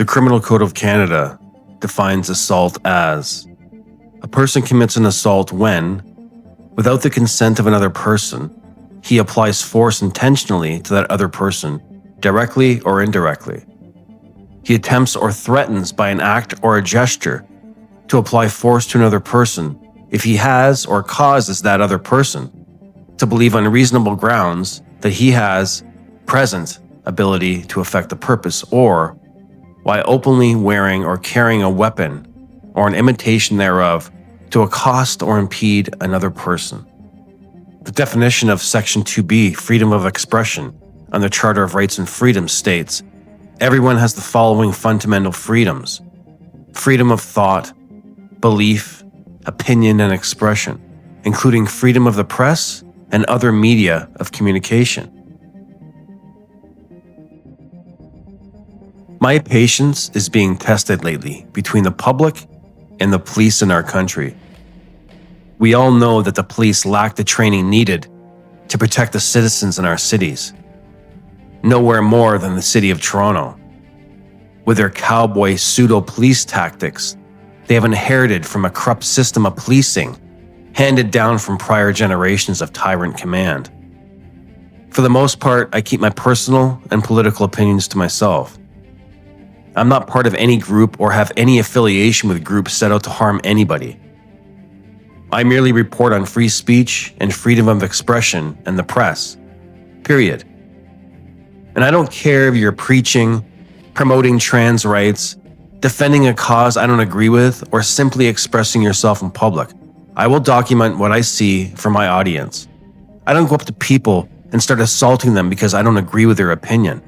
Criminal Code of Canada defines assault as a person commits an assault when, without the consent of another person, he applies force intentionally to that other person, directly or indirectly. He attempts or threatens by an act or a gesture to apply force to another person if he has or causes that other person to believe on reasonable grounds that he has present ability to effect the purpose, or while openly wearing or carrying a weapon or an imitation thereof to accost or impede another person. The definition of Section 2B, freedom of expression, on the Charter of Rights and Freedoms states, everyone has the following fundamental freedoms: freedom of thought, belief, opinion, and expression, including freedom of the press and other media of communication. My patience is being tested lately between the public and the police in our country. We all know that the police lack the training needed to protect the citizens in our cities. Nowhere more than the city of Toronto. With their cowboy pseudo-police tactics, they have inherited from a corrupt system of policing handed down from prior generations of tyrant command. For the most part, I keep my personal and political opinions to myself. I'm not part of any group or have any affiliation with groups set out to harm anybody. I merely report on free speech and freedom of expression and the press. Period. And I don't care if you're preaching, promoting trans rights, defending a cause I don't agree with, or simply expressing yourself in public. I will document what I see for my audience. I don't go up to people and start assaulting them because I don't agree with their opinion.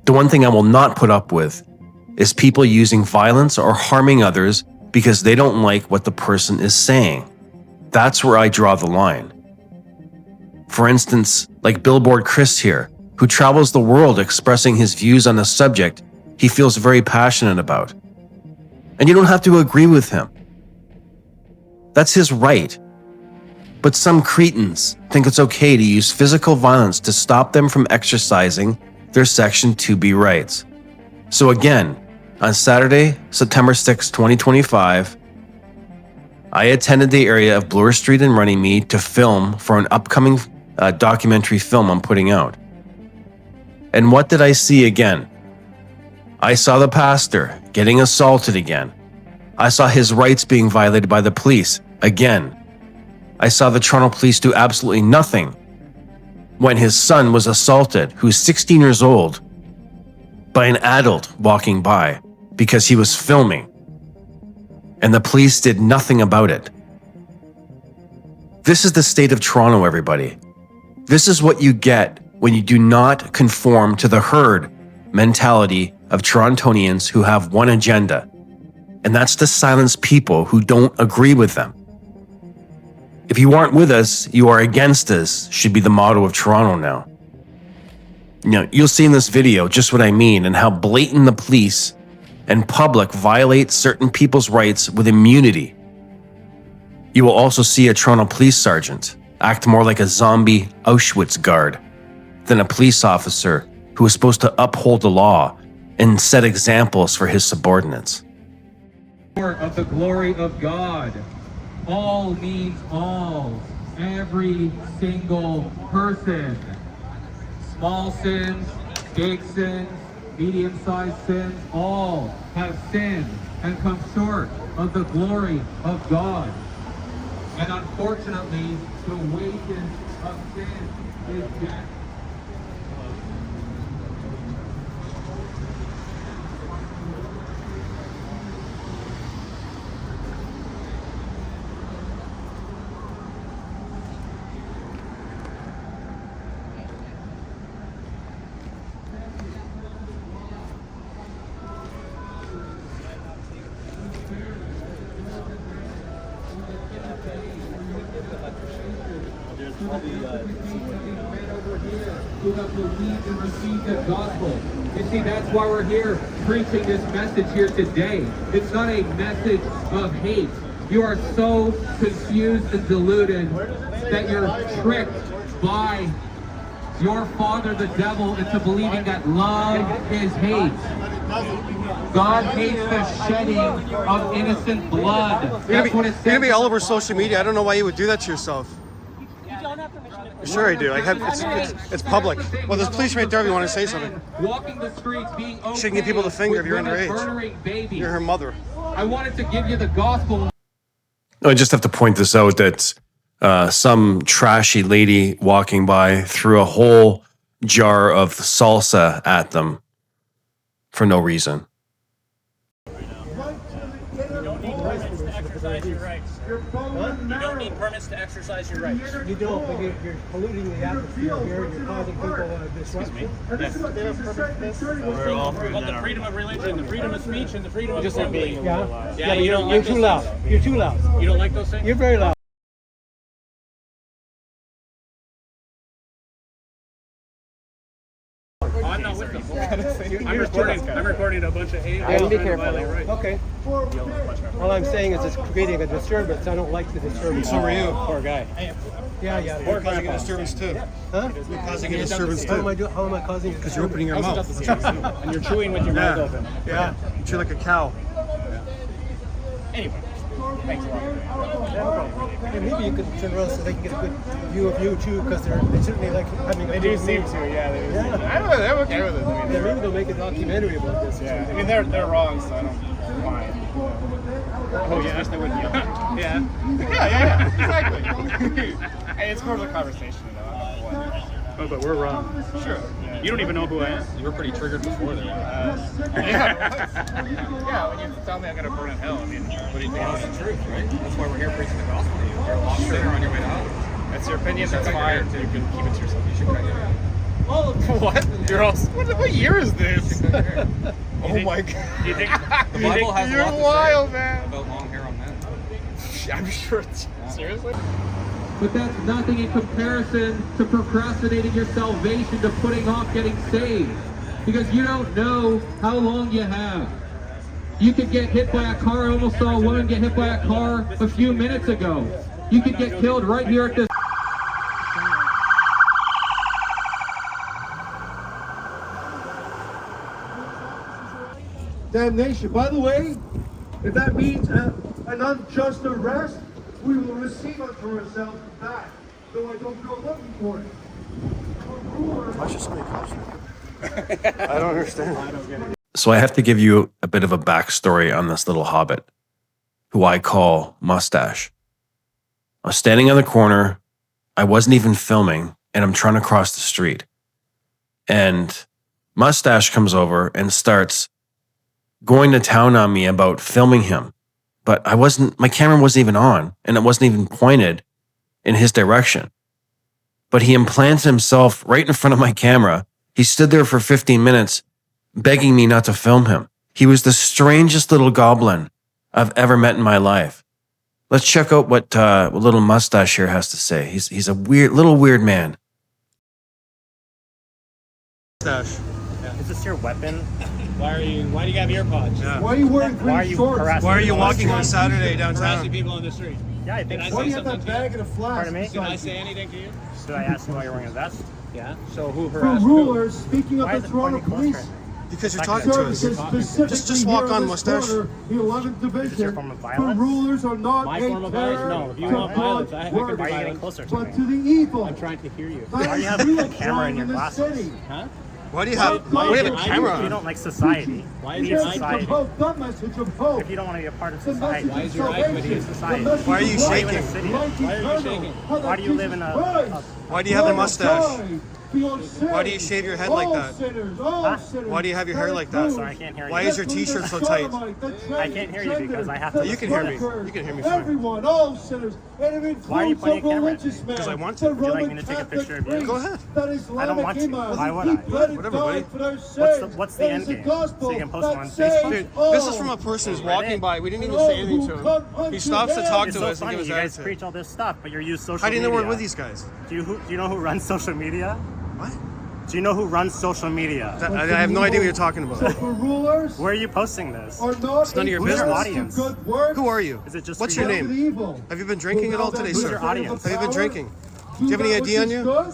The one thing I will not put up with is people using violence or harming others because they don't like what the person is saying. That's where I draw the line. For instance, like Billboard Chris here, who travels the world expressing his views on a subject he feels very passionate about. And you don't have to agree with him. That's his right. But some cretins think it's okay to use physical violence to stop them from exercising their Section 2B rights. So again, on Saturday, September 6, 2025, I attended the area of Bloor Street and Runnymede to film for an upcoming documentary film I'm putting out. And what did I see again? I saw the pastor getting assaulted again. I saw his rights being violated by the police again. I saw the Toronto police do absolutely nothing when his son was assaulted, who's 16 years old, by an adult walking by because he was filming. And the police did nothing about it. This is the state of Toronto, everybody. This is what you get when you do not conform to the herd mentality of Torontonians who have one agenda, and that's to silence people who don't agree with them. If you aren't with us, you are against us, should be the motto of Toronto now. You'll see in this video just what I mean and how blatant the police and public violate certain people's rights with immunity. You will also see a Toronto police sergeant act more like a zombie Auschwitz guard than a police officer who is supposed to uphold the law and set examples for his subordinates. Of the glory of God. All means all. Every single person. Small sins, big sins, medium-sized sins, all have sinned and come short of the glory of God. And unfortunately, the wages of sin is death. Who have believed and received the gospel. You see, that's why we're here preaching this message here today. It's not a message of hate. You are so confused and deluded that you're tricked by your father, the devil, into believing that love is hate. God hates the shedding of innocent blood. That's what it You're gonna be says. all over social media. I don't know why you would do that to yourself. Sure I do. I have. It's public. Well, there's police right there if you want to say something. Walking the streets, being okay. Shouldn't give people the finger if with you're women underage. murdering babies. You're her mother. I wanted to give you the gospel. I just have to point this out that some trashy lady walking by threw a whole jar of salsa at them for no reason. You don't need permits to exercise your rights. You don't, but you're polluting the atmosphere here. You're causing people disruption. We're all for the freedom of religion, the freedom of speech, and the freedom of assembly. Yeah, Yeah, but you don't you're like too those loud. things? You're too loud. You don't like those things? You're very loud. I'm not with them. I'm recording a bunch of hate. Yeah, be careful. Okay. All I'm saying is it's creating a disturbance. I don't like the disturbance. So are you. Poor guy. Yeah. You're causing a disturbance too. Huh? You're causing a disturbance How too. am I causing? Because you're opening your mouth. And you're chewing with your mouth open. Yeah. You chew like a cow. Anyway, thanks a lot. Yeah, maybe you could turn around so they can get a good view of you too, because they certainly like having. They do seem to, yeah. They do seem to. I don't know, I'm okay with it. I mean, Yeah, maybe they'll make a documentary about this. yeah. I mean, they're wrong, so I don't mind. Oh yeah, they wouldn't yell. Yeah, exactly. Hey, it's more of a conversation, you know. Oh, but we're wrong. Sure. Yeah. You don't even know who I am. You were pretty triggered before that. Yeah, when you tell me I'm gonna burn in hell, I mean, what do you think? That's the truth, right? That's why we're here preaching the gospel to you. You're a lost sinner on your way to hell. That's your opinion. That's fine. You can keep it to yourself. You should cut your hair. Oh, what? You're all. What year is this? Oh my God! You think the Bible has a lot to say about long hair on men? I'm sure. Seriously? But that's nothing in comparison to procrastinating your salvation, to putting off getting saved. Because you don't know how long you have. You could get hit by a car. I almost saw a woman get hit by a car a few minutes ago. You could get killed right here at this. Damnation. By the way, if that means an unjust arrest, we will receive unto ourselves that, though I don't go looking for it. Why should somebody cops I don't understand. So I have to give you a bit of a backstory on this little hobbit, who I call Mustache. I was standing on the corner. I wasn't even filming, and I'm trying to cross the street. And Mustache comes over and starts going to town on me about filming him. But my camera wasn't even on, and it wasn't even pointed in his direction. But he implanted himself right in front of my camera. He stood there for 15 minutes, begging me not to film him. He was the strangest little goblin I've ever met in my life. Let's check out what little Mustache here has to say. He's a weird man. Mustache. Is this your weapon? Why do you have earpods? Yeah. Why are you wearing Why are green you shorts? harassing Why are you people? walking on Saturday Harassing downtown? people on the street. Yeah, I think Did I so. Why say do you have that something to bag and a flask? Pardon me? Did I beside say you? anything to you? Should I ask you why you're wearing a vest? Yeah. So who For harassed who? rulers, speaking of Why the is it Toronto pointing Police closer? Because you're Second. talking to us. Services, specifically Just walk here on, this Mustache. corner, the 11th Division, form of for violence? rulers are not My a form of terror violence? No. If you to want violence, I God's can work, Why are you getting violence. closer to but me? to the evil. I'm trying to hear you. That Why do you is have real a camera in crime your this glasses? city. Huh? Why do you have Why a is it You camera? don't like society. Why You is need your Message of society. hope, the message of hope. If you don't want to be a part of The society, message Why of is your eye salvation. committing society? The message Why are you of life. shaking? Why are you Life Why are you eternal. shaking? Why do you live in a- Why do you have the mustache? Why do you shave your head like that? Why do you have your hair like that? Sorry, I can't hear you. Why is your t-shirt so tight? I can't hear you because I have to. You can hear me. You can hear me fine. Everyone, all sinners, and it includes Why are you pointing a camera at me? religious men. Because I want to. The Would you like Roman me to take a Catholic picture of you? priest Go ahead. That Islamic I don't want to. imam. Why would He I? bled and Whatever, died buddy. for our sins. What's the It end is a game? gospel So you can post them that on saves Facebook? Dude, all. this is from a person who's walking by. We didn't even say anything to him. He stops to talk It's to so us and funny. give You us guys attitude. preach all this stuff, but you're used social How do you media. know we're with these guys? Do you know who runs social media? What? Do you know who runs social media? I have no idea what you're talking So about. for rulers Where are you posting this? are not It's none of your a business. terror Audience. to good works, Who are you? Is it just What's for your you? but to name? evil. Have you been drinking at all today, Who's sir? your audience? Have you been drinking? Do you have any that which ID on is you? good,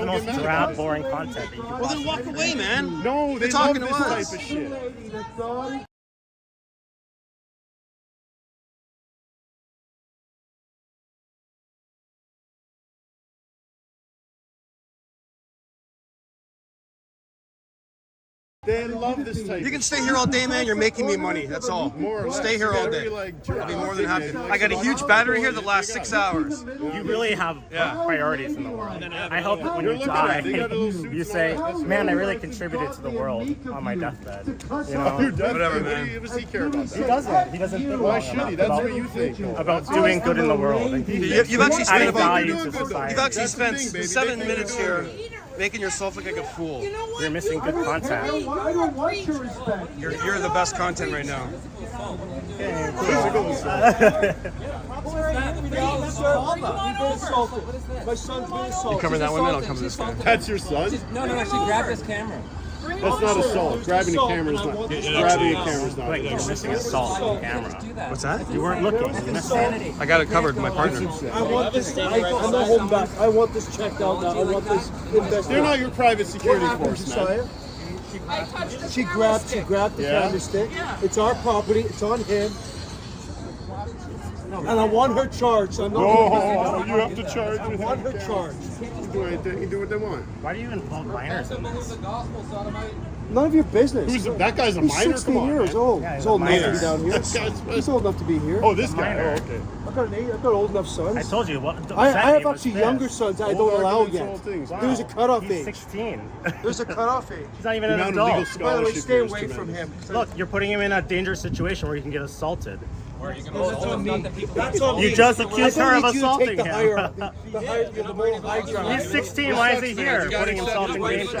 the don't most get mad. drab, boring content that you can Well, then walk away, man. No, they You're love talking to this us. type of shit. They love this type. You can stay here all day, man. You're making me money. That's all. More or less. Stay here all day. I'll be more than happy. I got a huge battery here that lasts 6 hours. You really have priorities in the world. I hope that when you die, you say, man, I really contributed to the world on my deathbed. You know? Whatever, man. What does he care about He that? doesn't. He doesn't think Why long should enough he? That's what you think. about doing good in the world. And You've actually spent adding about value to society. You've actually spent That's the thing, baby. 7 They minutes think here they're making yourself look like a fool. You're missing good content. I don't want your respect. You're the best content right now. My son's been assaulted. Cover that one, then I'll cover this guy. That's your son? No, she grabbed his camera. That's not assault. Grabbing a camera is not. Grabbing a camera is not. Like, you're missing assault on camera. What's that? You weren't looking. You missed it. I got it covered with my partner. I want this. I'm not holding back. I want this checked out now. I want this investigated. They're not your private security force, man. Josiah? She grabbed the candlestick. It's our property. It's on him. And I want her charged. I'm not Oh, you have to charge I with want her him. charged. You do what they want. Why do you involve minors in this? None of your business. Who's that guy's a He's minor? 16 Come on, years man. old. Yeah, He's he's a old enough to minor. be down here. This guy's- He's old enough to be here. Oh, this guy. Minor. Oh, okay. I've got old enough sons. I told you. What, I have actually younger sons I don't Old allow arguments, yet. old things. There's a cutoff He's age. 16. There's a cutoff age. He's not even The an amount of legal adult. By the way, scholarship stay here is away from tremendous. him. Look, you're putting him in a dangerous situation where he can get assaulted. That's on me. That's on You me. just accused her of I don't need you to assaulting take the him. higher, the moral high ground. He's 16. Why is he here? Putting himself in danger.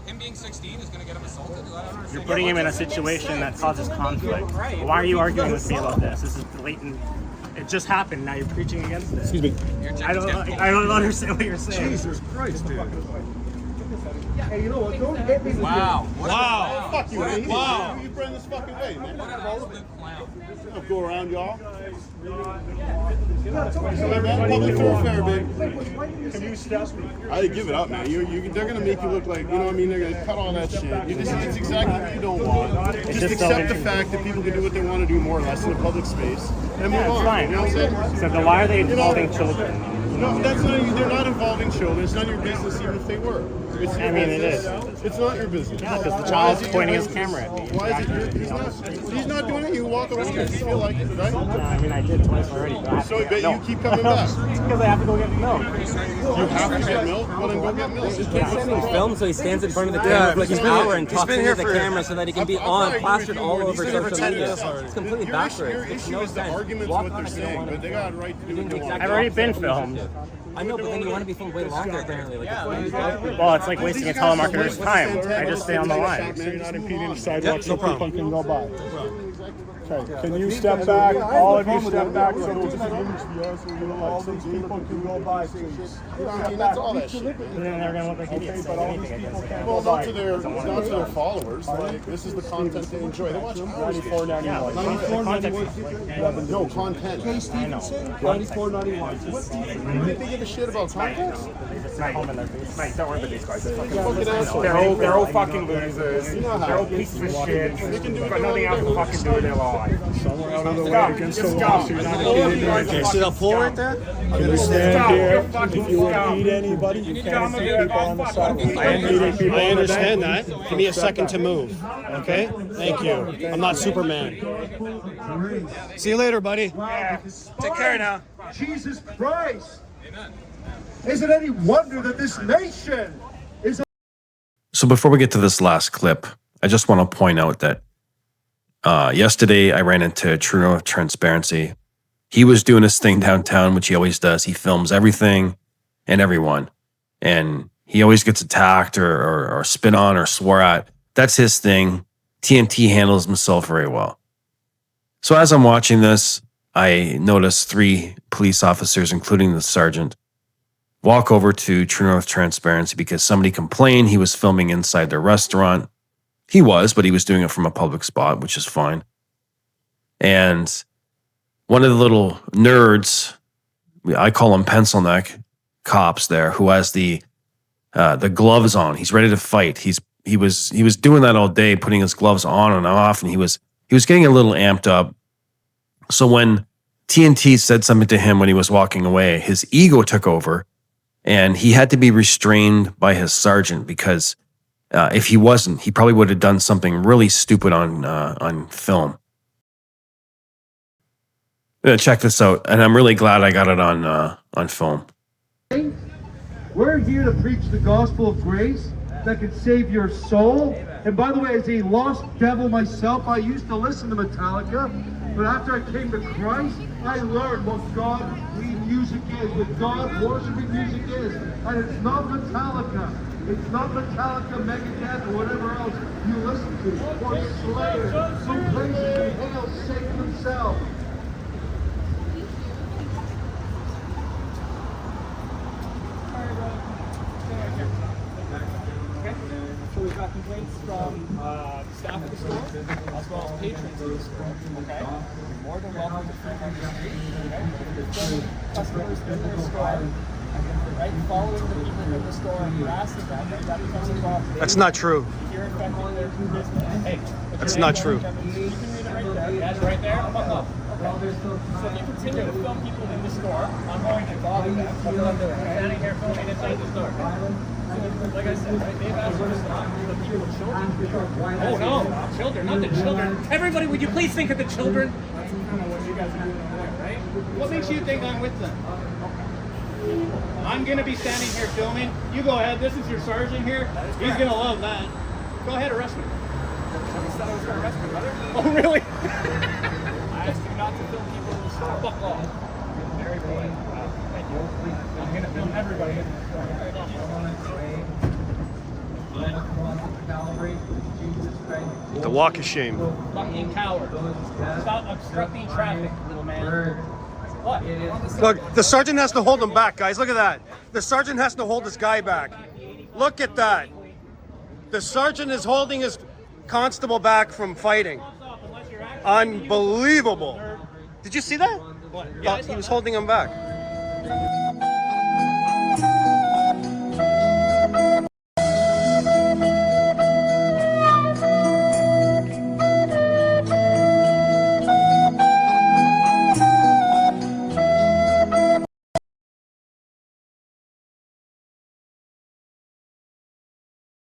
Him being 16 is going to get him assaulted. I don't understand. You're putting him in a situation that causes conflict. Why are you arguing with me about this? This is blatant. It just happened. Now you're preaching against it. Excuse me. I don't understand what you're saying. Jesus Christ, dude. Hey, you know what? Don't hit me with Wow. Fuck you, man. Wow. You bring this fucking way, man. What an absolute clown. I'll go around, y'all. Hey, man, public thoroughfare, babe. Can you stop me? I give it up, man. They're gonna make you look like, you know what I mean? They're gonna cut all that shit. It's exactly what you don't want. Just accept the fact that people can do what they want to do more or less in a public space and move Yeah, it's on. fine. You know what I'm saying? So then why are they involving children? No, that's not. They're not involving children. It's none of your business, even if they were. It's your I mean, it business. is. It's not your business. Yeah, because the Why child's is it pointing your his business? camera at me. Why is it your? He's not doing it. You walk away if you feel like it, right? I mean, I did twice already. But I have So to but get you milk. keep coming back. It's because I have to go get milk. You have to get milk. Well, then go get milk. Film, so he stands in front of the camera for like an hour and talks been into here the for- camera so that he can be I'll on, probably plastered agree with all you. over He's been here for social 10 media. years already. It's completely Your backwards. issue No is the sense. arguments Walk what on they're if you don't saying, want but to they be got a right to do what they want. I've already been filmed. I know, but then you want to be filmed way longer apparently. Like, it's Well, it's like wasting a telemarketer's time. I just stay on the line. So you're not impeding sidewalks so people can go by. Okay, can you step back? All of you step back so all these people can go by, please. I mean, that's all that shit. And then they're gonna look like idiots saying anything against it. Well, not to their followers. Like, this is the content they enjoy. They watch hours of shit. Yeah, the context. No content. Jay Stevenson, 9491. You think they give a shit about context? It's not home in their face. Mate, don't worry about these guys. They're fucking Fucking assholes. They're all fucking losers. You know how They're all it is. pieces of shit. They can do They've what got they nothing else to want to fucking do with their life. Somewhere out of the way Stop. against Just the stop. wall so you're not All of you impeding guys anything. are See that fucking pole stop. right there? Can you stand Stop. here? You're fucking If you stop. impede anybody, you can't impede people on the sidewalk. I understand that. Give me a second to move. Okay? Thank you. I'm not Superman. See you later, buddy. Take care now. Jesus Christ! Is it any wonder that this nation is So before we get to this last clip, I just want to point out that yesterday I ran into True North Transparency. He was doing his thing downtown, which he always does. He films everything and everyone. And he always gets attacked or spit on or swore at. That's his thing. TNT handles himself very well. So as I'm watching this, I notice 3 police officers, including the sergeant, walk over to True North Transparency because somebody complained he was filming inside their restaurant. He was, but he was doing it from a public spot, which is fine. And one of the little nerds, I call him pencil neck cops there, who has the gloves on. He's ready to fight. He was doing that all day, putting his gloves on and off, and he was getting a little amped up. So when TNT said something to him when he was walking away, his ego took over, and he had to be restrained by his sergeant because If he wasn't, he probably would have done something really stupid on film. Check this out, and I'm really glad I got it on film. We're here to preach the gospel of grace that can save your soul. And by the way, as a lost devil myself, I used to listen to Metallica, but after I came to Christ, I learned what God-lead music is, what God worshiping music is. And it's not Metallica. It's not Metallica, Megadeth, or whatever else you listen to. Or Slayer, who praises and hails Satan himself. So we've got complaints from staff of the store, as well as patrons of the store. Okay, you're more than welcome to film on the street. Okay, if you're customers in their store, right, following the people in the store and harassing them, that becomes a problem. That's not true. If you're affecting their business, hey, That's not true. you can read it right there. That's right there. Fuck off. Okay. So if you continue to film people in the store, I'm going to bother them. That's what I'm doing. Standing here filming inside the store. Like I said, right, they've asked us to stop the people with children. Oh no, children, not the children. Everybody, would you please think of the children? That's kind of what you guys are doing over there, right? What makes you think I'm with them? I'm gonna be standing here filming. You go ahead, this is your sergeant here. He's gonna love that. Go ahead, arrest me. I said I was going to arrest my brother. Oh really? I asked you not to film people in the store. Fuck off. Very polite. Thank you. I'm going to film everybody in the store. The walk of shame. Fucking coward. Stop obstructing traffic, little man. What? Look, the sergeant has to hold him back, guys. Look at that. The sergeant has to hold this guy back. Look at that. The sergeant is holding his constable back from fighting. Unbelievable. Did you see that? What? He was holding him back.